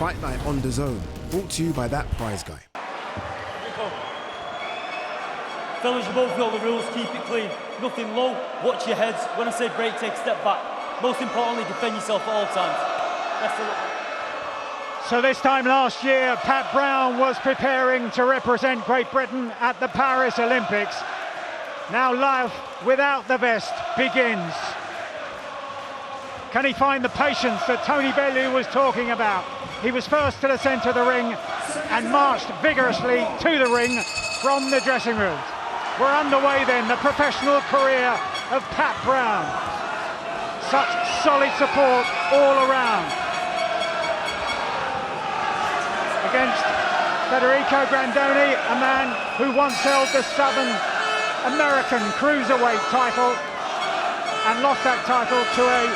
Fight Night on DAZN, brought to you by that prize guy. Fellas, you both know the rules, keep it clean. Nothing low, watch your heads. When I say break, take a step back. Most importantly, defend yourself at all times. Best of luck. So this time last year, Pat Brown was preparing to represent Great Britain at the Paris Olympics. Now life without the vest begins. Can he find the patience that Tony Bellew was talking about? He was first to the centre of the ring and marched vigorously to the ring from the dressing room. We're underway then, the professional career of Pat Brown. Such solid support all around. Against Federico Grandone, a man who once held the Southern American Cruiserweight title and lost that title to a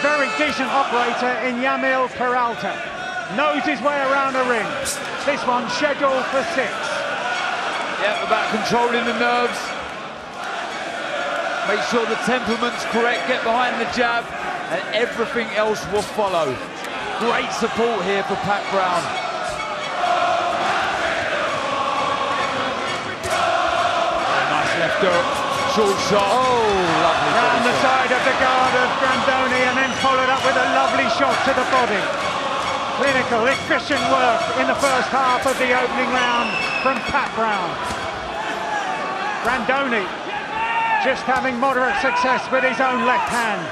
very decent operator in Yamil Peralta. Knows his way around a ring. This one scheduled for 6. Yeah, about controlling the nerves. Make sure the temperament's correct, get behind the jab, and everything else will follow. Great support here for Pat Brown. Nice left hook, short shot. Oh, lovely. Round the side of the guard of Grandone and then followed up with a lovely shot to the body. Clinical, efficient work in the first half of the opening round from Pat Brown. Grandone just having moderate success with his own left hand.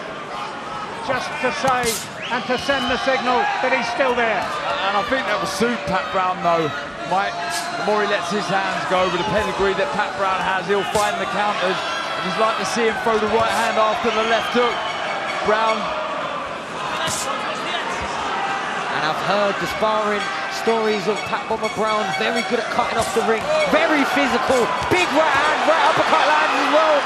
Just to say and to send the signal that he's still there. And I think that will suit Pat Brown though. The more he lets his hands go, with the pedigree that Pat Brown has, he'll find the counters. And he's like to see him throw the right hand after the left hook. Brown. And I've heard the sparring stories of Pat Bomber Brown, very good at cutting off the ring, very physical, big right hand, right uppercut lands as well.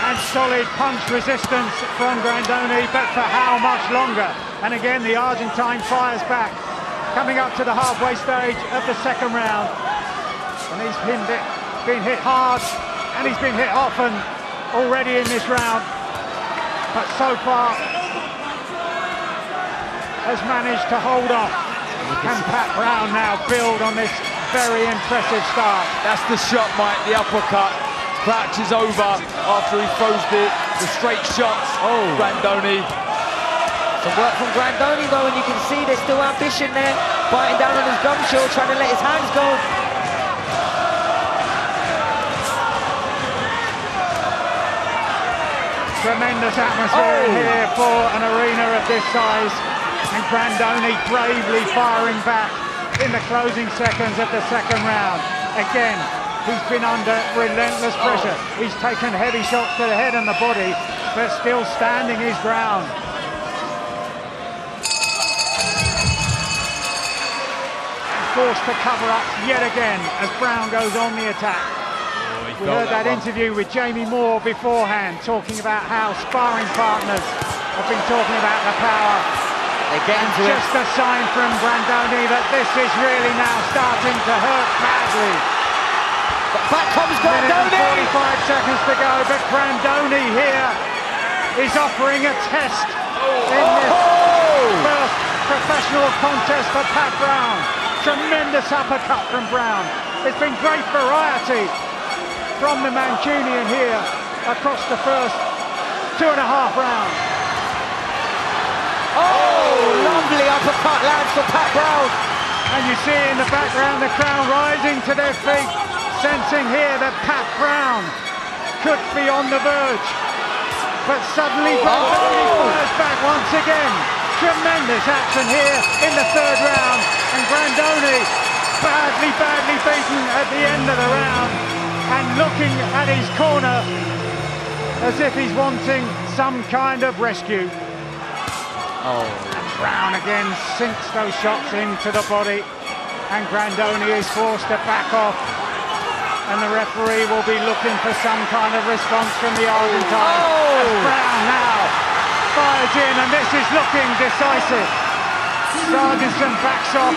And solid punch resistance from Grandone, but for how much longer? And again, the Argentine fires back, coming up to the halfway stage of the second round. And he's been hit hard, and he's been hit often already in this round. But so far, has managed to hold off. Can Pat Brown now build on this very impressive start? That's the shot, Mike, the uppercut. Crouches over after he throws the straight shots. Oh, Grandone. Some work from Grandone though, and you can see there's still ambition there. Biting down on his gum shield, trying to let his hands go. Tremendous atmosphere here for an arena of this size. And Grandone bravely firing back in the closing seconds of the second round. Again, he's been under relentless pressure. He's taken heavy shots to the head and the body, but still standing his ground. Forced to cover up yet again as Brown goes on the attack. We heard that interview with Jamie Moore beforehand, talking about how sparring partners have been talking about the power. Just a sign from Grandone that this is really now starting to hurt badly. But back comes Grandone! 45 seconds to go, but Grandone here is offering a test in this first professional contest for Pat Brown. Tremendous uppercut from Brown. There's been great variety from the Mancunian here across the first 2.5 rounds. Oh, lovely uppercut lands for Pat Brown. And you see in the background the crowd rising to their feet, sensing here that Pat Brown could be on the verge. But suddenly Grandone fires back once again. Tremendous action here in the third round. And Grandone badly beaten at the end of the round and looking at his corner as if he's wanting some kind of rescue. And Brown again sinks those shots into the body, and Grandone is forced to back off, and the referee will be looking for some kind of response from the Argentine. As Brown now fires in, and this is looking decisive. Sargentson backs off,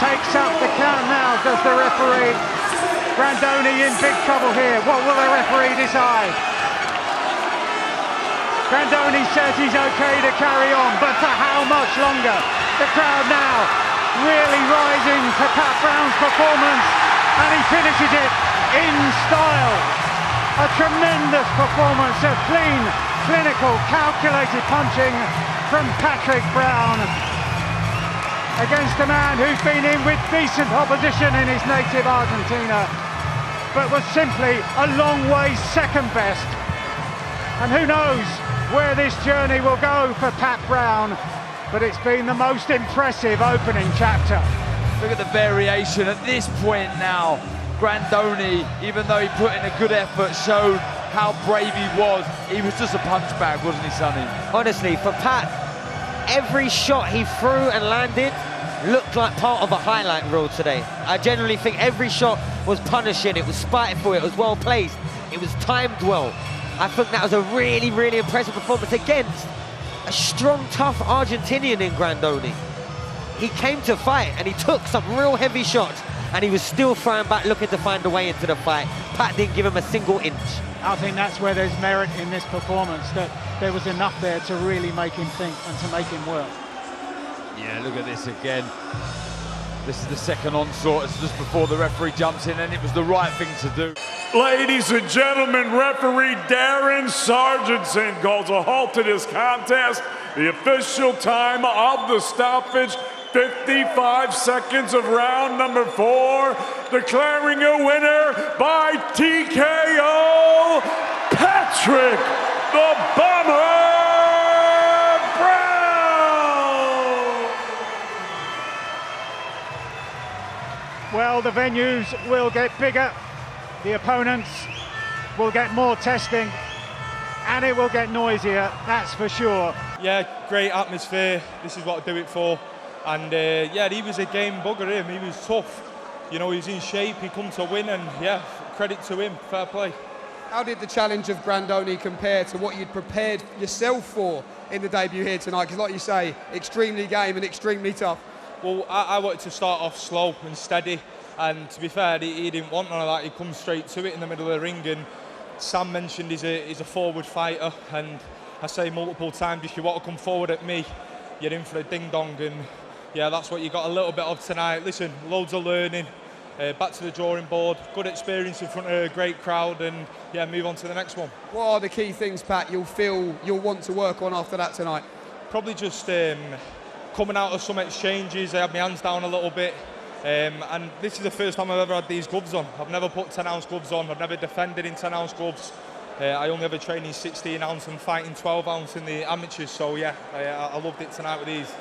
takes up the count now, does the referee. Grandone in big trouble here. What will the referee decide? Grandone says he's okay to carry on, but for how much longer? The crowd now really rising to Pat Brown's performance, and he finishes it in style. A tremendous performance of clean, clinical, calculated punching from Patrick Brown against a man who's been in with decent opposition in his native Argentina, but was simply a long way second best. And who knows where this journey will go for Pat Brown, but it's been the most impressive opening chapter. Look at the variation at this point now. Grandone, even though he put in a good effort, showed how brave he was. He was just a punch bag, wasn't he, Sonny? Honestly, for Pat, every shot he threw and landed looked like part of a highlight reel today. I generally think every shot was punishing, it was spiteful, it was well placed, it was timed well. I think that was a really, really impressive performance against a strong, tough Argentinian in Grandone. He came to fight and he took some real heavy shots, and he was still throwing back, looking to find a way into the fight. Pat didn't give him a single inch. I think that's where there's merit in this performance, that there was enough there to really make him think and to make him work. Yeah, look at this again. This is the second onslaught. It's just before the referee jumps in, and it was the right thing to do. Ladies and gentlemen, referee Darren Sargentson calls a halt to this contest. The official time of the stoppage, 55 seconds of round number 4, declaring a winner by TKO, Patrick the Bomber Brown! Well, the venues will get bigger, the opponents will get more testing, and it will get noisier, that's for sure. Yeah, great atmosphere. This is what I do it for. And yeah, he was a game bugger, him. He was tough. You know, he was in shape, he come to win, and yeah, credit to him, fair play. How did the challenge of Grandone compare to what you'd prepared yourself for in the debut here tonight? Because like you say, extremely game and extremely tough. Well, I wanted to start off slow and steady, and to be fair, he didn't want none of that. He come straight to it in the middle of the ring, and Sam mentioned he's a forward fighter, and I say multiple times, if you want to come forward at me, you're in for a ding-dong, and yeah, that's what you got a little bit of tonight. Listen, loads of learning, back to the drawing board, good experience in front of a great crowd, and yeah, move on to the next one. What are the key things, Pat, you'll feel you'll want to work on after that tonight? Probably just coming out of some exchanges. I had my hands down a little bit, and this is the first time I've ever had these gloves on. I've never put 10-ounce gloves on, I've never defended in 10-ounce gloves. I only ever train in 16-ounce and fighting 12-ounce in the amateurs, so yeah, I loved it tonight with these.